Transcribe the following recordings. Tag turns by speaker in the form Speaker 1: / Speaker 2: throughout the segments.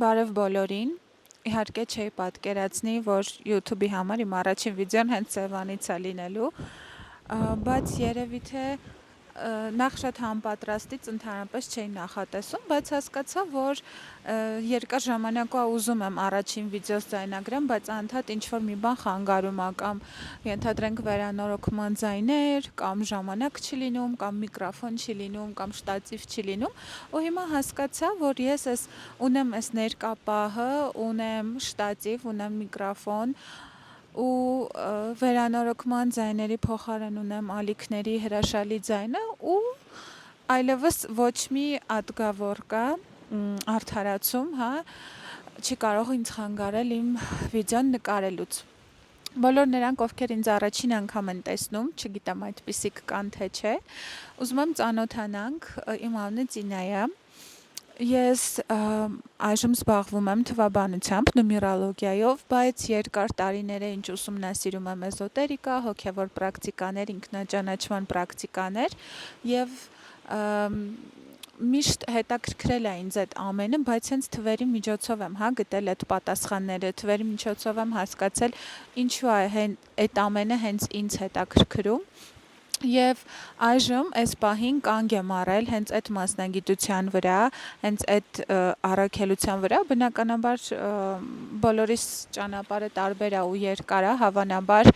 Speaker 1: Բարև բոլորին, իհարկե չէի պատկերացնի, որ YouTube-ի համար իմ առաջին վիդեոն հենց Սևանից է լինելու, բայց երևի թե նախ շատ համապատրաստից ընդհանրապես չէի նախատեսում, բայց հասկացա, որ երկար ժամանակա ուզում եմ առաջին վիդեոս ձայնագրեմ, բայց անընդհատ ինչ-որ մի բան խանգարում է, կամ ենթադրենք վերանորոգման ձայներ, կամ ժամանակ չի լինում, կամ միկրոֆոն չի լինում, կամ շտատիվ չի լինում, ու հիմա հասկացա, որ ես ունեմ այս ներկա պահը, ունեմ շտատիվ, ունեմ միկրոֆոն, ու վերանորոգման ձայների փոխարեն ունեմ ալիքների հրաշալի ձայնը ու այլևս ոչ մի ատգավոր կա, արդարացում, չի կարող ինձ խանգարել իմ վիդեոն նկարելուց։ Բոլոր նրանք, ովքեր ինձ առաջին անգամ են տեսնում, չգիտեմ այդպիսիք կան թե չէ, ուզում եմ ծանոթանանք, իմ անունը Ծինայ է։ Ես այժմ զբաղվում եմ թվաբանությամբ, նումերոլոգիայով, բայց երկար տարիներ է ինչ ուսումնասիրում եմ էզոտերիկա, հոգևոր պրակտիկաներ, ինքնաճանաչման պրակտիկաներ եւ միշտ հետաքրքրել է ինձ այդ ամենը, բայց հենց թվերի միջոցով եմ գտել այդ պատասխանները, թվերի միջոցով եմ հասկացել ինչու է այդ ամենը հենց ինձ հետաքրքրում։ Եվ այժմ այս պահին կանգ եմ առել հենց այդ մասնագիտության վրա, հենց այդ առաքելության վրա, բնականաբար բոլորիս ճանապարհը տարբեր է ու երկար է, հավանաբար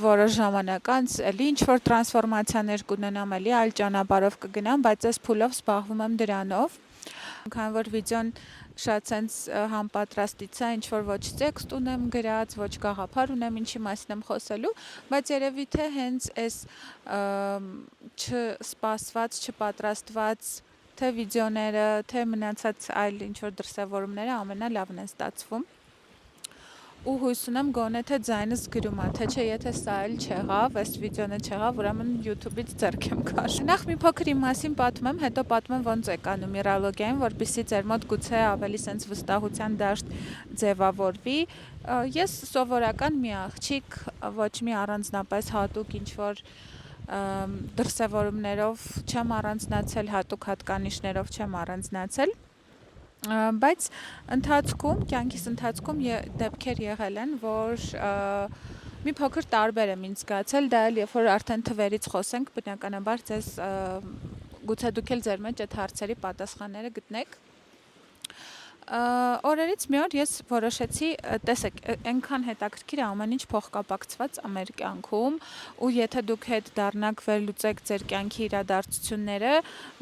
Speaker 1: որոշ ժամանակ անց էլի ինչ-որ տրանսֆորմացիաներ կունենամ, էլի այլ ճանապարհով կգնամ, բայց այս փուլով զբաղվում եմ դրանով, քանի որ վիդեոն շատ սենց համապատրաստից է, ինչ-որ ոչ տեքստ ունեմ գրած, ոչ գաղափար ունեմ, ինչի մասին եմ խոսելու, բայց երևի թե հենց այս չսպասված, չպատրաստված թե վիդեոները, թե մնացած այլ ինչ-որ դրսևորումները ամենալավն են ստացվում։ Ու հույս ունեմ գոնե թե ձայնս գրում է, թե չէ եթե սա էլ չեղավ, այս վիդեոն չեղավ, ուրեմն YouTube-ից ձեռք եմ քաշում։ Նախ մի փոքր իմ մասին պատմեմ, հետո պատմեմ ոնց եկա նումերոլոգիային, որպեսզի ձեր մոտ գուցե ավելի սենց վստահության դաշտ ձևավորվի։ Ես սովորական մի աղջիկ, ոչ մի առանձնապես հատուկ ինչ-որ դրսևորումներով չեմ առանձնացել, հատուկ հատկանիշներով չեմ առանձնացել, բայց կյանքիս ընթացքում դեպքեր եղել են, որ մի փոքր տարբեր եմ ինձ զգացել, դա էլ երբ որ արդեն թվերից խոսենք, բնականաբար ձեզ գուցե դուք էլ ձեր մեջ այդ հարցերի պատասխանները գտնեք։ Օրերից մի օր ես որոշեցի, տեսեք, այնքան հետաքրքիր է ամեն ինչ փոխկապակցված է մեր կյանքում, ու եթե դուք հետ դառնաք վերլուծեք ձեր կյանքի իրադարձությունները,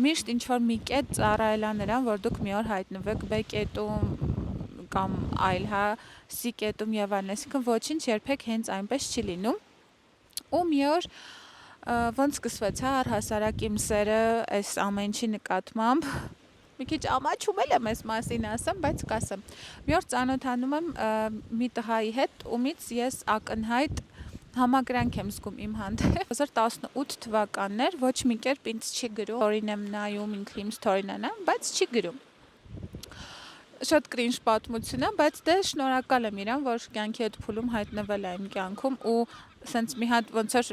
Speaker 1: միշտ ինչ-որ մի կետ ծառայելա նրան, որ դուք մի օր հայտնվեք B կետում կամ այլ, C կետում եւ այլն, այսինքն ոչինչ երբեք հենց այնպես չի լինում։ Ու մի օր ոնց սկսվեց, առհասարակ իմ սերը այս ամեն ինչի նկատմամբ մի քիչ ամաչում եմ այս մասին ասեմ, բայց կասեմ։ Մի օր ծանոթանում եմ մի տղայի հետ, ումից ես ակնհայտ համակրանք եմ զգում իմ հանդեպ։ 2018 թվականներ ոչ մի կերպ ինձ չի գրում, ստորին եմ նայում, ինքը իմ ստորին է նայում, բայց չի գրում։ Շատ կրինժ պատմություն է, բայց դե շնորհակալ եմ իրան, որ կյանքի այդ փուլում հայտնվել է իմ կյանքում ու սենց մի հատ ոնց որ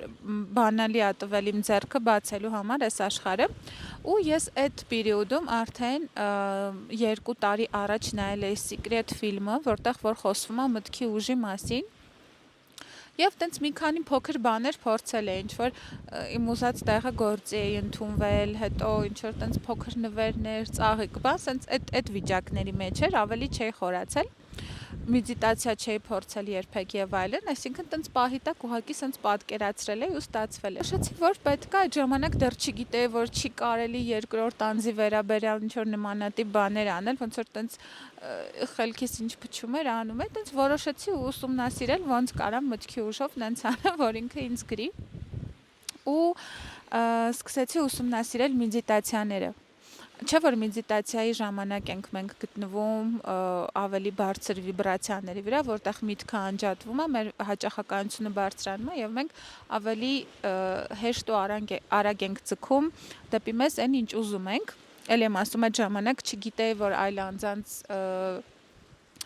Speaker 1: բանալի ա տվել իմ ձեռքը բացելու համար այս աշխարհը, ու ես այդ պերիոդում արդեն 2 տարի առաջ նայել էի Secret ֆիլմը, որտեղ որ խոսվում է մտքի ուժի մասին, եւ տենց մի քանի փոքր բաներ փորձել էի, ինչ որ իմ ուզած տեղը գործի էի ընդունվել, հետո ինչ որ տենց փոքր նվերներ, ծաղիկ, բան, սենց այդ վիճակների մեջ էր, ավելի չէի խորացել, մեդիտացիա չէի փորձել երբեք եւ այլն, այսինքն տենց պահի տակ ուղղակի սենց պատկերացրել էի ու ստացվել է։ Շացի, որ պետք է այդ ժամանակ դեռ չգիտեի, որ չի կարելի երկրորդ անձի վերաբերյալ ինչ որ նմանատիպ բաներ անել, ոնց որ տենց խելքիս ինչ փչում էր, անում էր, տենց որոշեցի ուսումնասիրել ոնց կարամ մտքի ուժով տենց անեմ, որ ինքը ինձ գրի, ու սկսեցի ուսումնասիրել մեդիտացիաները։ Չէ որ մեդիտացիայի ժամանակ ենք մենք գտնվում ավելի բարձր վիբրացիաների վրա, որտեղ միտքը անջատվում է, մեր հաճախականությունը բարձրանում է եւ մենք ավելի հեշտ ու արագ ենք ձգում դեպի մեզ այն ինչ ուզում ենք։ Էլ եմ ասում այդ ժամանակ չգիտեի, որ այլ անձանց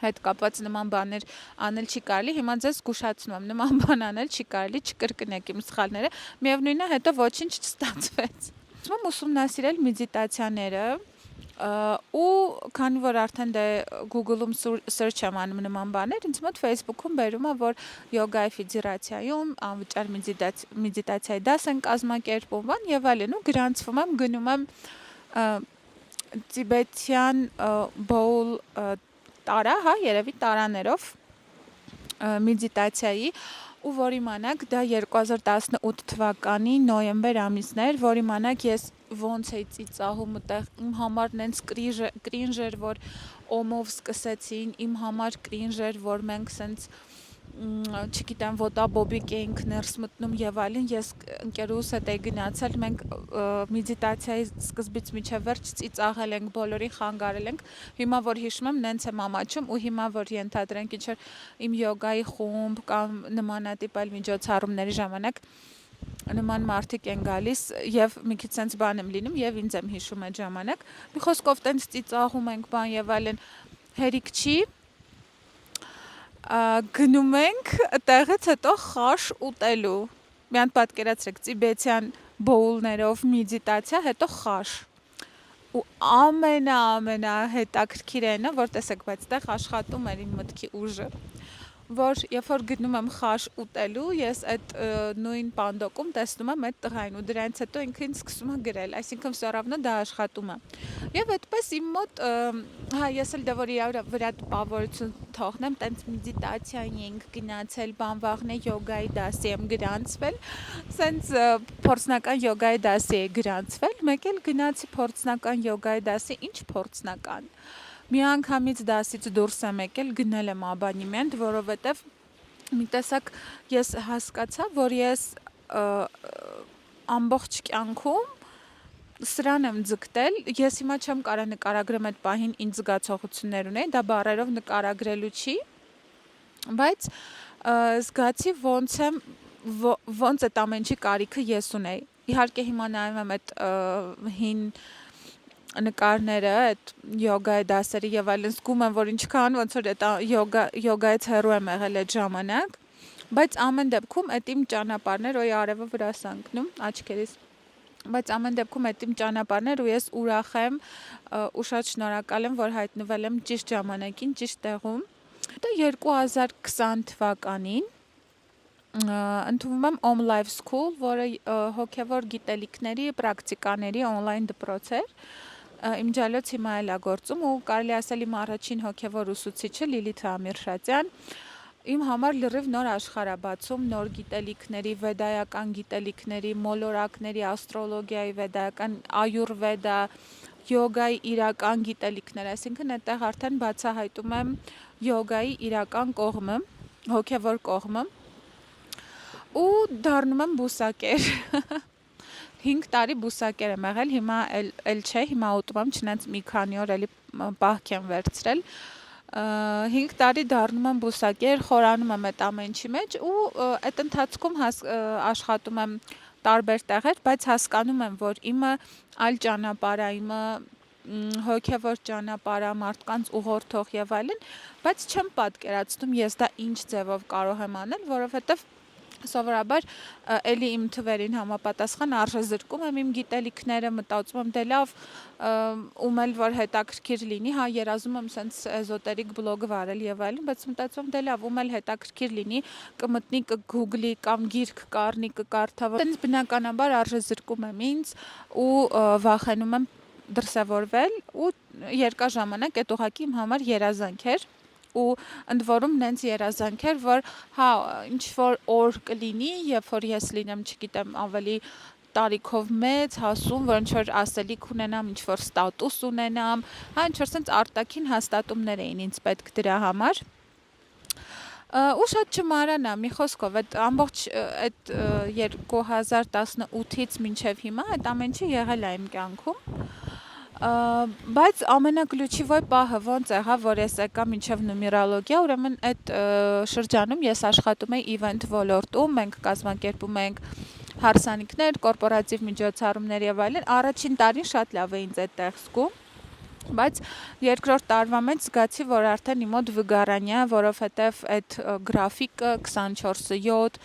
Speaker 1: հետ կապված նման բաներ անել չի կարելի, հիմա ձեզ զգուշացնում եմ, նման բան անել չի կարելի, չկրկնեք իմ սխալները, միևնույնն է հետո ոչինչ չստացվեց։ Ուսումնասիրել մեդիտացիաները, ու քանի որ արդեն դե Google-ում search եմ անում նման բաներ, ինձ մոտ Facebook-ում բերում է, որ յոգայի ֆեդերացիայում անվճար մեդիտացիայի դաս են կազմակերպում, բան եւ այլն, ու գրանցվում եմ, գնում եմ Tibetan bowl տարա, հա, երևի տարաներով մեդիտացիայի, ու որ իմանաք, դա 2018 թվականի նոյեմբեր ամիսն էր, որ իմանաք ես ոնց էի ծիծաղում այդտեղ, իմ համար նենց կրինժ էր, որ օմով սկսեցին, իմ համար կրինժ էր, որ մենք սենց չգիտեմ, ոտաբոբիկ էինք ներս մտնում եւ այլն, ես ընկերուս հետ էի գնացել, մենք մեդիտացիայի սկզբից մինչեւ վերջ ծիծաղել ենք, բոլորին խանգարել ենք, հիմա որ հիշում եմ, նենց եմ ամաչում, ու հիմա որ ենթադրենք ինչ որ իմ յոգայի խումբ կամ նմանատիպ այլ միջոցառումների ժամանակ նման մարդիկ են գալիս եւ մի քիչ sense բան եմ լինում եւ ինձ եմ հիշում այդ ժամանակ, մի խոսքով տենց ծիծաղում ենք բան եւ այլն, հերիք չի, գնում ենք տեղից հետո խաշ ուտելու, մի հատ պատկերացրեք, տիբետյան բոուլներով մեդիտացիա, հետո խաշ, ու ամենա հետաքրքիրը, որ տեսեք, բայց տեղ աշխատում էր իմ մտքի ուժը, որ երբ որ գնում եմ խաշ ուտելու, ես այդ նույն պանդոկում տեսնում եմ այդ տղային, ու դրանից հետո ինքը ինձ սկսում է գրել, այսինքն всё равно դա աշխատում է։ Եվ այդպես իմ մոտ, հա, ես էլ դա որ իր վրա տպավորություն թողնեմ, տենց մեդիտացիային ենք գնացել, բանվաղն է յոգայի դասի եմ գրանցվել, սենց փորձնական յոգայի դասի է գրանցվել, մեկ էլ գնացի փորձնական յոգայի դասի, ինչ փորձնական։ Մի անգամից դասից դուրս եմ եկել, գնել եմ աբանիմենտ, որովհետև մի տեսակ ես հասկացա, որ ես ամբողջ կյանքում սրան եմ ձգտել, ես հիմա չեմ կարող նկարագրեմ այդ պահին ինձ զգացողություններ ունեի, դա բառերով նկարագրելու չի, բայց զգացի ոնց այդ ամեն ինչի կարիքը ես ունեի։ Իհարկե հիմա նայում եմ այդ հին նկարները, այդ յոգայի դասերի եւ այլն, զգում եմ, որ ինչքան ոնց որ այդ յոգայից հեռու եմ եղել այդ ժամանակ, բայց ամեն դեպքում այդ իմ ճանապարհներ, օй արևը վրաս անկնում, աչքերիս, բայց ամեն դեպքում այդ իմ ճանապարհներ, ու ես ուրախ եմ ու շատ շնորհակալ եմ, որ հայտնվել եմ ճիշտ ժամանակին, ճիշտ տեղում։ Դա 2020 թվականին ընդունվում եմ Om Life School, որը հոգևոր գիտելիքների, պրակտիկաների on-line դպրոց էր։ Իմ ջալոց հիմա էլ է գործում, ու կարելի ասել իմ առաջին հոգևոր ուսուցիչը Լիլիթ Ամիրշատյան իմ համար լրիվ նոր աշխարհ է բացում, նոր գիտելիքների, վեդայական գիտելիքների, մոլորակների, աստրոլոգիայի, վեդայական այուրվեդա, յոգայի իրական գիտելիքներ, այսինքն այդտեղ արդեն բացահայտում եմ յոգայի իրական կողմը, հոգևոր կողմը, ու դառնում եմ բուսակեր։ 5 տարի բուսակեր եմ եղել, հիմա էլ չէ, հիմա ուտում եմ, չնայած մի քանի օր էլի պահք եմ վերցրել, 5 տարի դառնում եմ բուսակեր, խորանում եմ այդ ամեն ինչի մեջ, ու այդ ընթացքում աշխատում եմ տարբեր տեղեր, բայց հասկանում եմ, որ իմը այլ ճանապարհ է, իմը հոգևոր ճանապարհ է, մարդկանց ուղղորդող եւ այլն, բայց չեմ պատկերացնում ես դա ինչ ձևով կարող եմ անել, որովհետեւ սովորաբար էլի իմ թվերին համապատասխան արժեզրկում եմ իմ գիտելիքները, մտածում եմ դե լավ, ում էլ որ հետաքրքիր լինի, հա, երազում եմ սենց էզոտերիկ բլոգ վարել եւ այլն, բայց մտածում եմ դե լավ, ում էլ հետաքրքիր լինի, կմտնի, կգուգլի կամ գիրք կառնի, կկարդա, տենց բնականաբար արժեզրկում եմ ինձ ու վախենում եմ դրսևորվել, ու երկար ժամանակ այդ ուղղակի իմ համար երազանք էր, ու ընդ որում նենց երազանք էր, որ հա, ինչ որ օր կլինի, երբ որ ես լինեմ, չգիտեմ, ավելի տարիքով մեծ, հասուն, որ ինչ որ ասելիք ունենամ, ինչ որ ստատուս ունենամ, հա, ինչ որ սենց արտաքին հաստատումներ էին ինձ պետք դրա համար։ Ու շատ չմարանա, մի խոսքով, այդ ամբողջ այդ 2018-ից մինչև հիմա այդ ամեն ինչը եղել է իմ կյանքում, բայց ամենագլուչիվոյ պահը ոնց եղավ, որ ես եկա մինչև նումերոլոգիա, ուրեմն այդ շրջանում ես աշխատում էի event ոլորտում, մենք կազմակերպում ենք հարսանիքներ, կորպորատիվ միջոցառումներ եւ այլն, առաջին տարին շատ լավ է ինձ այդտեղ զգում, բայց երկրորդ տարվա մեջ զգացի, որ արդեն իմ մոտ վգարանյա, որովհետեւ այդ գրաֆիկը 24/7,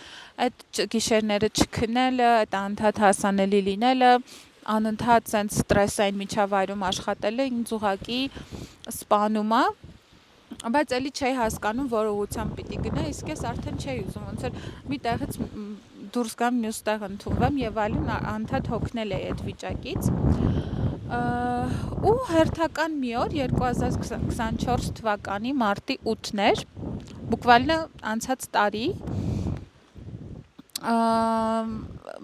Speaker 1: այդ գիշերները չքնելը, այդ անդադ հասանելի լինելը, անընդհատ սենց ստրեսային միջավայրում աշխատելը ինձ ուղղակի սպանում է, բայց էլի չէի հասկանում, որ ուղղությամբ պիտի գնա, իսկ ես արդեն չէի ուզում, ոնց որ մի տեղից դուրս գամ, մյուս տեղ ընդունվեմ եւ այլն, անդադ հոգնել էի այդ վիճակից։ Ու հերթական մի օր 2024 թվականի մարտի 8-ն էր, բուկվալնը անցած տարի,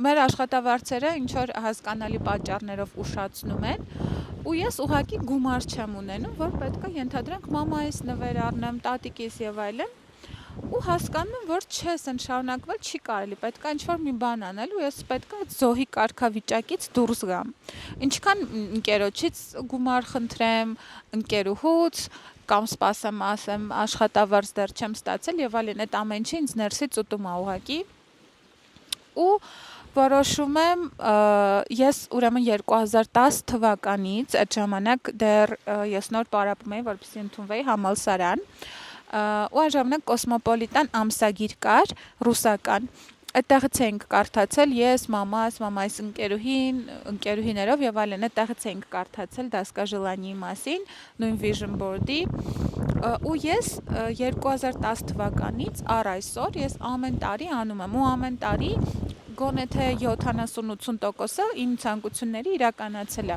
Speaker 1: մեր աշխատավարձերը ինչ որ հասկանալի պատճառներով ուշացնում են, ու ես ուղղակի գումար չեմ ունենում, որ պետք է ենթադրենք մամայիս նվեր առնեմ, տատիկիս եւ այլն, ու հասկանում եմ, որ չէ, սեն շարունակվել չի կարելի, պետք է ինչ-որ մի բան անել, ու ես պետք է այդ զոհի կարգավիճակից դուրս գամ։ Ինչքան ընկերոջից գումար խնդրեմ, ընկերուհուց, կամ սպասեմ, ասեմ, աշխատավարձ դեռ չեմ ստացել եւ այլն, այդ ամեն ինչը ինձ ներսից ուտում է ուղղակի։ Ու որոշում եմ, ես ուրեմն 2010 թվականից, այդ ժամանակ դեռ ես նոր պարապում էի, որպեսզի ընդունվեի համալսարան, ու այն ժամանակ Կոսմոպոլիտան ամսագիր կար, ռուսական, այդտեղից էինք կարդացել, ես, մամայիս ընկերուհիներով եւ այլն, այդտեղից էինք կարդացել դասկաժելանիի մասին, նույն Vision Board-ի, ու ես 2010 թվականից առ այսօր ես ամեն տարի անում եմ, ու ամեն տարի գոնե թե 70-80%-ը իմ ցանկությունների իրականացել է։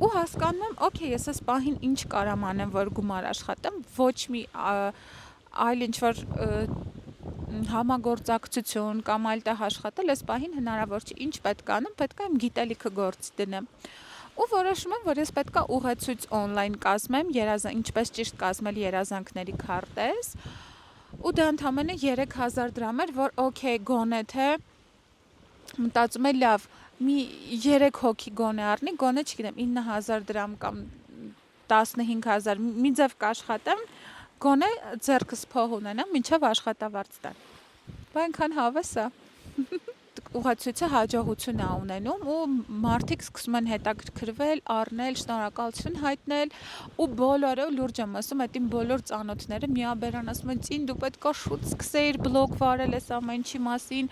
Speaker 1: Ու հասկանում եմ, օքեյ, ես այս պահին ինչ կարամ անեմ, որ գումար աշխատեմ, ոչ մի այլ ինչ որ համագործակցություն կամ այլ տեղ աշխատել, այս պահին հնարավոր չի, ինչ պետք է անեմ, պետք է իմ գիտելիքը գործի դնեմ։ Ու որոշում եմ, որ ես պետք է ուղեցույց on-line կազմեմ, ինչպես ճիշտ կազմել երազանքների քարտեզ, ու դա ընդամենը 3000 դրամ էր, որ օքեյ, գոնե թե մտածում եմ, լավ, մի 3 հոգի գոնե առնի, գոնե չգիտեմ 9000 դրամ կամ 15000, մի ձև կաշխատեմ, գոնե ձեռքս փող ունենամ, մինչև աշխատավարձ տան։ Բա այնքան հավես է։ Ուղղացույցը հաջողություն է ունենում ու մարդիկ սկսում են հետաքրքրվել, առնել, շնորհակալություն հայտնել ու բոլորը լուրջ եմ ասում, այդ իմ բոլոր ծանոթները միաբերան ասում են, «Ծին դու պետք է շուտ սկսեիր բլոգ վարել այս ամեն ինչի մասին,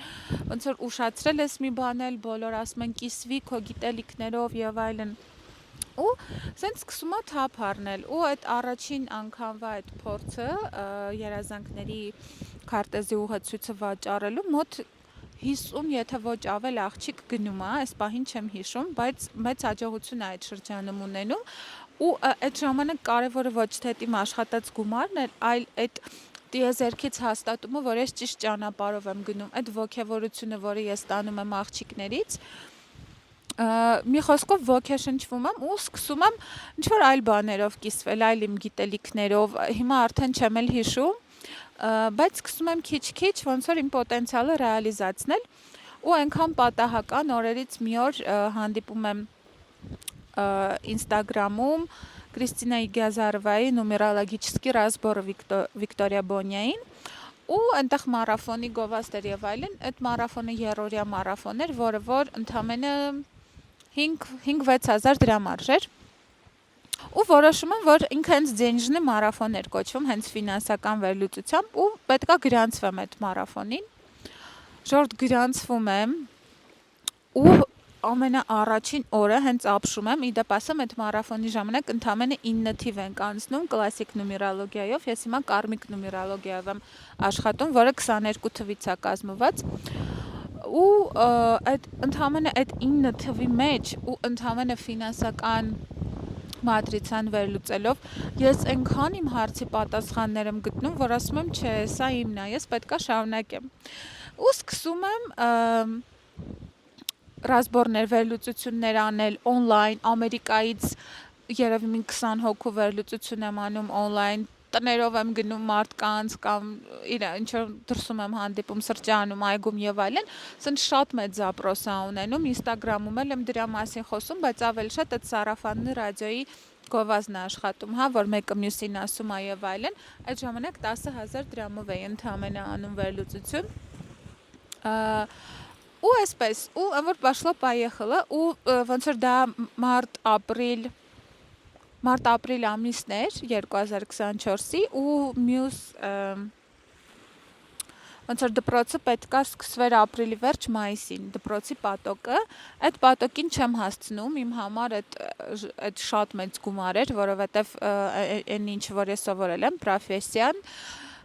Speaker 1: ոնց որ ուշացրել ես մի բան էլ, բոլոր ասում են կիսվի քո գիտելիքներով եւ այլն»։ Ու սենց սկսում է թափ առնել ու այդ առաջին անգամվա այդ փորձը երազանքների քարտեզի ուղեցույցը վաճառելու մոտ 50, եթե ոչ ավել աղջիկ գնում է, այս պահին չեմ հիշում, բայց մեծ հաջողություն է այդ շրջանում ունենում ու այդ ժամանակ կարևորը ոչ թե իմ աշխատած գումարն էր, այլ այդ տիեզերքից հաստատումը, որ ես ճիշտ ճանապարհով եմ գնում, այդ ոգևորությունը, որը ես ստանում եմ աղջիկներից, մի խոսքով ոգեշնչվում եմ ու սկսում եմ ինչ-որ այլ բաներով կիսվել, այլ իմ գիտելիքներով, հիմա արդեն չեմ էլ հիշում, բայց սկսում եմ քիչ-քիչ ոնց որ իմ պոտենցիալը ռեալիզացնել ու այնքան պատահական օրերից մի օր հանդիպում եմ Instagram-ում Կրիստինա Իգազարովայի նումերոլոգический разбор Վիկտորիա Բոնյային ու այնտեղ մարաթոնի գովաստ էր եւ այլն, այդ մարաթոնը երրորդյա մարաթոն էր, որը որ ընդամենը 5-6000 դրամ արժեր։ Ու որոշում եմ, որ ինքը հենց դենժնի մարաթոն էր կոչվում, հենց ֆինանսական վերլուծությամբ ու պետքա գրանցվեմ այդ մարաթոնին։ Ժորդ գրանցվում եմ ու ամենաառաջին օրը հենց ապշում եմ, իդեպ ասեմ, այդ մարաթոնի ժամանակ ընդամենը 9 թիվ ենք անցնում կլասիկ նումերոլոգիայով, ես հիմա կարմիկ նումերոլոգիայով եմ աշխատում, որը 22 թվից է կազմված։ Ու այդ ընդամենը այդ 9 թվի մեջ ու ընդամենը ֆինանսական մատրիցան վերլուծելով ես այնքան իմ հարցի պատասխաններ եմ գտնում, որ ասում եմ, չէ, սա իմն է, ես պետքա շարունակեմ։ Ու սկսում եմ ռազմորներ վերլուծություններ անել on-line, Ամերիկայից երևի մի 20 հոգու վերլուծություն եմ անում on-line, տներով եմ գնում մարդկանց կամ ինչ որ դրսում եմ հանդիպում սրճարանում, այգում եւ այլն, ասեն շատ մեծ զապրոս է ունենում, Instagram-ում էլ եմ դրա մասին խոսում, բայց ավելի շատ այդ սարաֆաննի ռադիոյի գովազդն է աշխատում, հա, որ մեկը մյուսին ասում է եւ այլն, այդ ժամանակ 10000 դրամով էի ընդհանրապես անում վերլուծություն։ Ու այսպես, ու որ пошло поехало, ու ոնց որ դա մարտ-ապրիլ ամիսն էր 2024-ի ու մյուս ոնց որ դպրոցը պետքա սկսվեր ապրիլի վերջ մայիսին, դպրոցի պատոկը, այդ պատոկին չեմ հասցնում, իմ համար այդ շատ մեծ գումար էր, որովհետև այն ինչ որ ես սովորել եմ, պրոֆեսիան,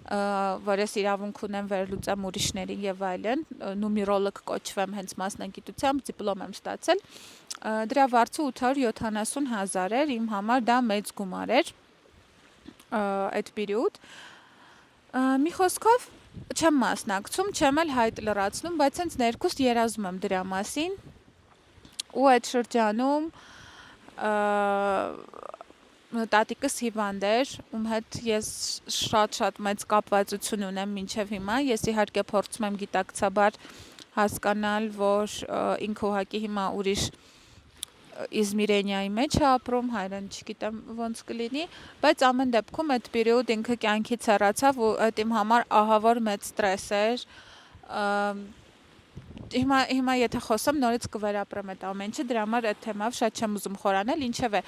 Speaker 1: որ ես իրավունք ունեմ վերլուծեմ ուրիշներին եւ այլն, նումերոլոգ կոչվեմ հենց մասնագիտությամբ, դիպլոմ եմ ստացել, դրա վարձը 870,000 էր, իմ համար դա մեծ գումար էր, այդ պերիոդ, մի խոսքով չեմ մասնակցում, չեմ էլ հայտ լրացնում, բայց հենց ներքուստ երազում եմ դրա մասին, ու այդ շրջանում տատիկս հիվանդ էր, ում հետ ես շատ մեծ կապվածություն ունեմ մինչև հիմա, ես իհարկե փորձում եմ գիտակցաբար հասկանալ, որ ինքը ուղղակի հիմա ուրիշ Իզմիրենիայի մեջ է ապրում, հայրեն չգիտեմ ոնց կլինի, բայց ամեն դեպքում այդ պերիոդ ինքը կյանքից հեռացավ ու այդ իմ համար ահավոր մեծ ստրես էր, հիմա եթե խոսեմ նորից կվերապրեմ այդ ամեն ինչը, դրա համար այդ թեմայով շատ չեմ ուզում խորանալ, ինչևէ,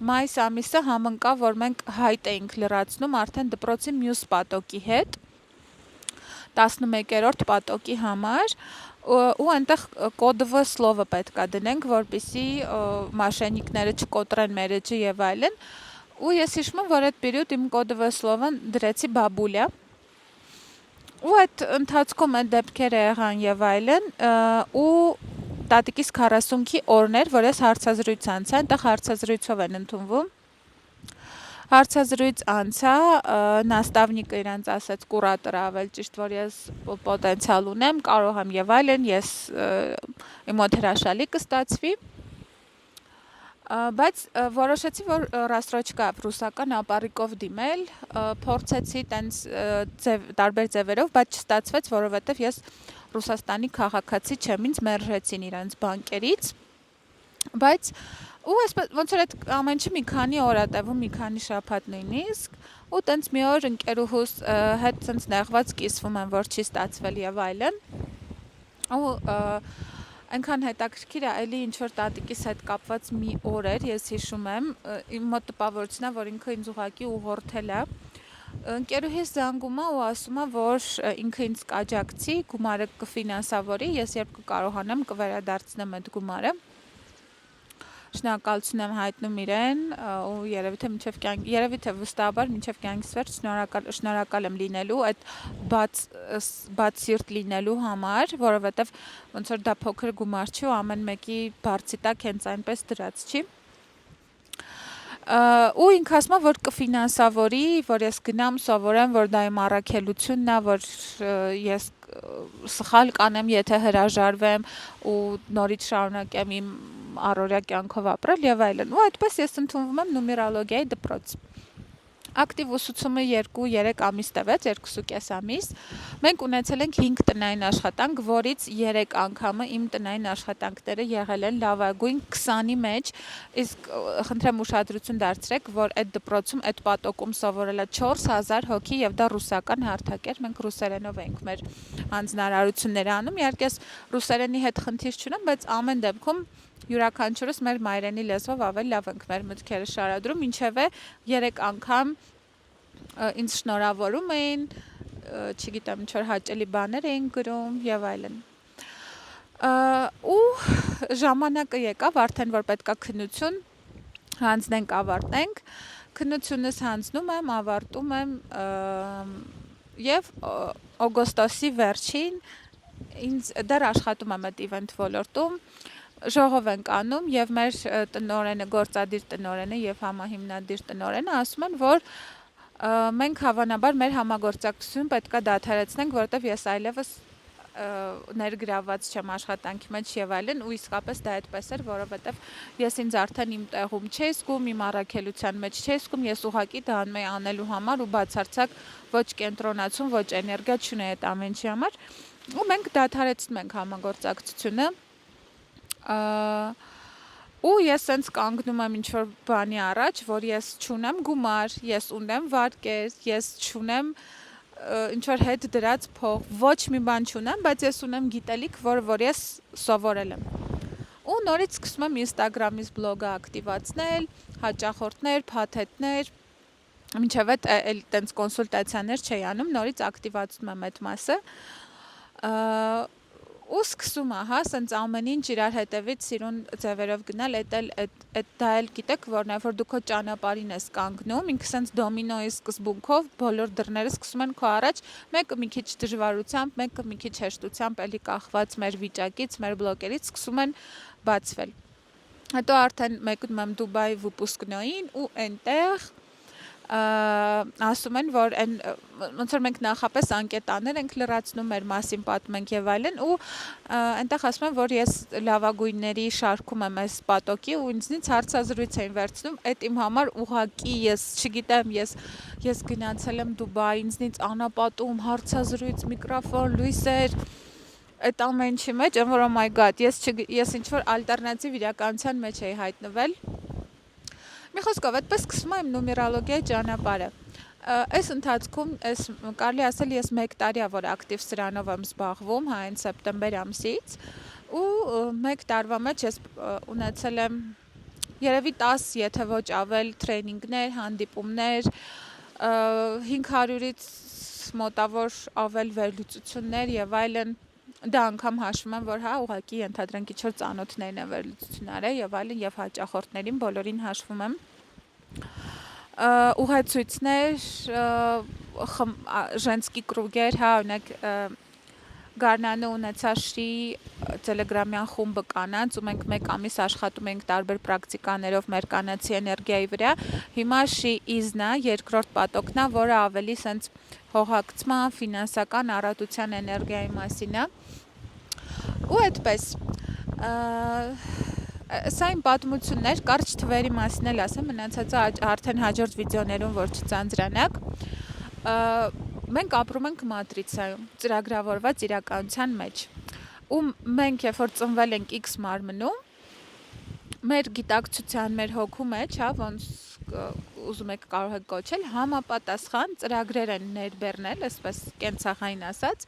Speaker 1: մայիս ամիսը համընկավ, որ մենք հայտ էինք լրացնում արդեն դպրոցի մյուս պատոկի հետ, 11-րդ պատոկի համար, ու այնտեղ կոդովը սլովը պետքա դնենք, որպեսզի մաշենիկները չկոտրեն մեր էջը եւ այլն, ու ես հիշում եմ, որ այդ պերիոդ իմ կոդովը սլովը դրեցի բաբուլյա, ու այդ ընթացքում այդ դեպքերը եղան եւ այլն, ու տատիկիս 40-ի օրն էր, որ ես հարցազրույց անցա, այնտեղ հարցազրույցով են ընդունվում, հարցազրույց անցա, նաստավնիկը իրանց ասեց կուրատորը ավել ճիշտ, որ ես պոտենցիալ ունեմ, կարող եմ եւ այլն, ես իմ մոտ հրաշալի կստացվի, բայց որոշեցի, որ ռաստրոչկա ռուսական ապարիկով դիմել, փորձեցի տենց տարբեր ձևերով, բայց չստացվեց, որովհետեւ ես Ռուսաստանի քաղաքացի չեմ, ինձ մերժեցին իրանց բանկերից, բայց ու ոնց որ այդ ամեն ինչը մի քանի օր է տևում, մի քանի շաբաթ նույնիսկ, ու տենց մի օր ընկերուհուս հետ տենց նեղված կիսվում եմ, որ չի ստացվել եւ այլն, ու այնքան հետաքրքիր է, էլի ինչ որ տատիկիս հետ կապված մի օր էր, ես հիշում եմ, իմ մոտ տպավորությունն է, որ ինքը ինձ ուղղակի ուղղորդել է, ընկերուհիս զանգում է ու ասում է, որ ինքը ինձ կաջակցի, գումարը կֆինանսավորի, ես երբ կկարողանամ կվերադարձնեմ այդ գումարը, շնորհակալություն եմ հայտնում իրեն ու երևի թե վստահաբար մինչև կյանքիս վերջ շնորհակալ եմ լինելու այդ բաց սիրտ լինելու համար, որովհետև ոնց որ դա փոքր գումար չի ու ամեն մեկի բարձի տակ հենց այնպես դրած չի։ Ու ինքը ասում է, որ կֆինանսավորի, որ ես գնամ սովորեմ, որ դա իմ առաքելությունն է, որ ես սխալ կանեմ, եթե հրաժարվեմ ու նորից շարունակեմ իմ առօրյա կյանքով ապրել եւ այլն։ Ու այդպես ես ընդունվում եմ նումերոլոգիայի դպրոց։ Ակտիվ ուսուցումը 2-3 ամիս տևեց, 2.5 ամիս։ Մենք ունեցել ենք 5 տնային աշխատանք, որից 3 անգամը իմ տնային աշխատանքները եղել են լավագույն 20-ի մեջ, իսկ խնդրեմ ուշադրություն դարձրեք, որ այդ դպրոցում այդ պատոկում սովորել է 4000 հոգի եւ դա ռուսական հարթակ էր, մենք ռուսերենով էինք մեր հանձնարարությունները անում, իհարկե ռուսերենի հետ խնդիր չունեմ, բայց ամեն դեպքում յուրաքանչյուրս մեր մայրենի լեզվով ավելի լավ ենք մեր մտքերը շարադրում, ինչևէ 3 անգամ ինձ շնորհավորում էին, չգիտեմ, ինչ որ հաճելի բաներ էին գրում եւ այլն։ Ու ժամանակը եկավ արդեն որ պետքա քննություն հանձնենք, ավարտենք։ Քննությունս հանձնում եմ, ավարտում եմ եւ օգոստոսի վերջին ինձ դեռ աշխատում եմ այդ իվենթ ոլորտում ժողով ենք անում եւ մեր տնօրենը, գործադիր տնօրենը եւ համահիմնադիր տնօրենը ասում են, որ մենք հավանաբար մեր համագործակցությունը պետքա դադարեցնենք, որովհետեւ ես այլևս ներգրաված չեմ աշխատանքի մեջ եւ այլն ու իսկապես դա այդպես էր, որովհետեւ ես ինձ արդեն իմ տեղում չէի զգում, իմ առաքելության մեջ չէի զգում, ես ուղղակի դա անում էի անելու համար ու բացարձակ ոչ կենտրոնացում, ոչ էներգիա չունեի այդ ամեն ինչի համար ու մենք դադարեցնում ենք համագործակցությունը ու ես սենց կանգնում եմ ինչ-որ բանի առաջ, որ ես չունեմ գումար, ես ունեմ վարկեր, ես չունեմ ինչ-որ հետ դրած փող, ոչ մի բան չունեմ, բայց ես ունեմ գիտելիք, որ ես սովորել եմ։ Ու նորից սկսում եմ Instagram-ից բլոգը ակտիվացնել, հաճախորդներ, փաթեթներ, մինչև այդ էլ տենց կոնսուլտացիաներ չի անում, նորից ակտիվացնում եմ այդ մասը։ Ու սկսում է, հա, սենց ամեն ինչ իրար հետևից սիրուն ձևերով գնալ, դա էլ գիտեք, որն է, որ դու քո ճանապարհին ես կանգնում, ինքը սենց դոմինոյի սկզբունքով բոլոր դռները սկսում են քո առաջ, մեկը մի քիչ դժվարությամբ, մեկը մի քիչ հեշտությամբ, էլի կախված մեր վիճակից, մեր բլոկերից սկսում են բացվել։ Հետո արդեն մեկնում եմ Դուբայ վուպուսկնոյին ու այնտեղ ասում են, որ ոնց որ մենք նախապես անկետաներ ենք լրացնում, մեր մասին պատմում ենք եւ այլն, ու այնտեղ ասում են, որ ես լավագույնների շարքում եմ այս պատոկի ու ինձնից հարցազրույց էին վերցնում, այդ իմ համար ուղակի ես չգիտեմ, ես գնացել եմ Դուբայ, ինձնից անապատում, հարցազրույց, միկրոֆոն, լույսեր, այդ ամեն ինչի մեջ, որ oh my god, ես ինչ որ ալտերնատիվ իրականության մեջ էի հայտնվել։ Մի խոսքով, այդպես սկսում եմ նումերոլոգիայի ճանապարհը։ Այս ընթացքում, կարելի ասել, ես 1 տարի է, որ ակտիվ սրանով եմ զբաղվում, հենց սեպտեմբեր ամսից, ու 1 տարվա մեջ ես ունեցել եմ երևի 10, եթե ոչ ավել տրեյնինգներ, հանդիպումներ, 500-ից մոտավոր ավել վերլուծություններ եւ այլն։ Դա անգամ հաշվում եմ, որ հա ուղղակի ենթադրենք ինչ-որ ծանոթներն են վերլուծություն արել եւ այլն եւ հաճախորդներին բոլորին հաշվում եմ։ Ուղեցույցներ, ժենսկի կրուգեր, հա, օրինակ Գարնանը ունեցա շրի տելեգրամյան խումբը կանանց, ու մենք 1 ամիս աշխատում ենք տարբեր պրակտիկաներով մեր կանացի էներգիայի վրա։ Հիմա շի իզնա, երկրորդ պատոկն է, որը ավելի սենց հողակցման, ֆինանսական առատության էներգիայի մասին է։ Ու այդպես սա իմ պատմություններ, կարճ թվերի մասին էլ ասեմ, մնացածը արդեն հաջորդ վիդեոներում, որ չծանծրանաք։ Մենք ապրում ենք մատրիցայում, ծրագրավորված իրականության մեջ։ Ու մենք, երբ որ ծնվել ենք X մարմնում, մեր գիտակցության, մեր հոգու մեջ, հա, ոնց ուզում եք կարող եք կոչել, համապատասխան ծրագրեր են ներբեռնել, այսպես կենցաղային ասած,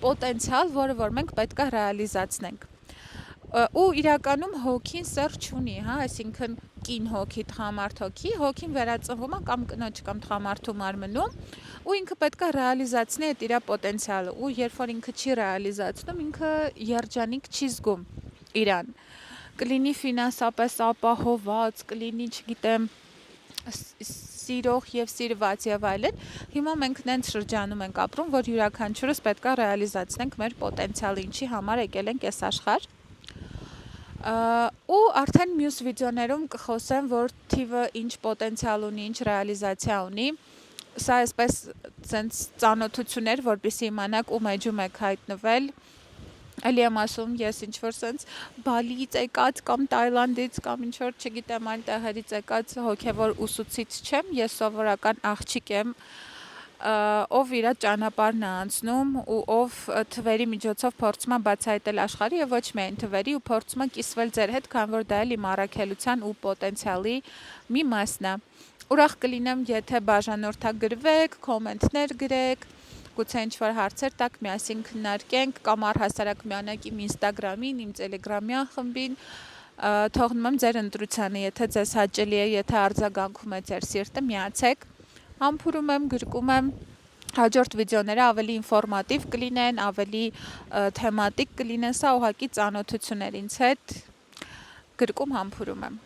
Speaker 1: պոտենցիալ, որը որ մենք պետք է ռեալիզացնենք։ Ու իրականում հոգին սեր չունի, հա, այսինքն կին հոգի, տղամարդ հոգի, հոգին վերածնվում է կամ կնոջ կամ տղամարդու մարմնում, ու ինքը պետք է ռեալիզացնի այդ իր պոտենցիալը, ու երբ որ ինքը չի ռեալիզացնում, ինքը երջանիկ չի զգում իրան։ Կլինի ֆինանսապես ապահոված, կլինի, չգիտեմ, սիրող եւ սիրված եւ այլն։ Հիմա մենք նենց շրջանում ենք ապրում, որ յուրաքանչյուրս պետք է ռեալիզացնենք մեր պոտենցիալը, ինչի համար եկել ենք այս աշխարհ։ Ու արդեն մյուս վիդեոներում կխոսեմ, որ թիվը ինչ պոտենցիալ ունի, ինչ ռեալիզացիա ունի։ Սա այսպես ցենց ծանոթություններ, որպեսզի իմանաք ում էջում եք հայտնվել։ Էլի եմ ասում, ես ինչ որ ցենց Բալիից եկած կամ Թայլանդից կամ ինչ որ, չգիտեմ, այլ տեղերից եկած հոգևոր ուսուցիչ չեմ, ես սովորական աղջիկ եմ, ով իր ճանապարհն է անցնում ու ով թվերի միջոցով փորձում է բացահայտել աշխարհը եւ ոչ միայն թվերի ու փորձում է կիսվել ձեր հետ, քան որ դա էլ իմ առաքելության ու պոտենցիալի մի մասն է։ Ուրախ կլինեմ, եթե բաժանորդագրվեք, կոմենտներ գրեք, գուցե ինչ-որ հարցեր տաք, միասին քննարկենք, կամ առհասարակ միանաք իմ Instagram-ին, իմ Telegram-յան խմբին, թողնում եմ ձեր ընտրությանը, եթե ձեզ հաճելի է, եթե արձագանքում է ձեր սիրտը, միացեք, համբուրում եմ, գրկում եմ, հաջորդ վիդեոները ավելի ինֆորմատիվ կլինեն, ավելի թեմատիկ կլինեն, սա ուղղակի ծանոթություններ ինձ հետ, գրկում համբուրում եմ։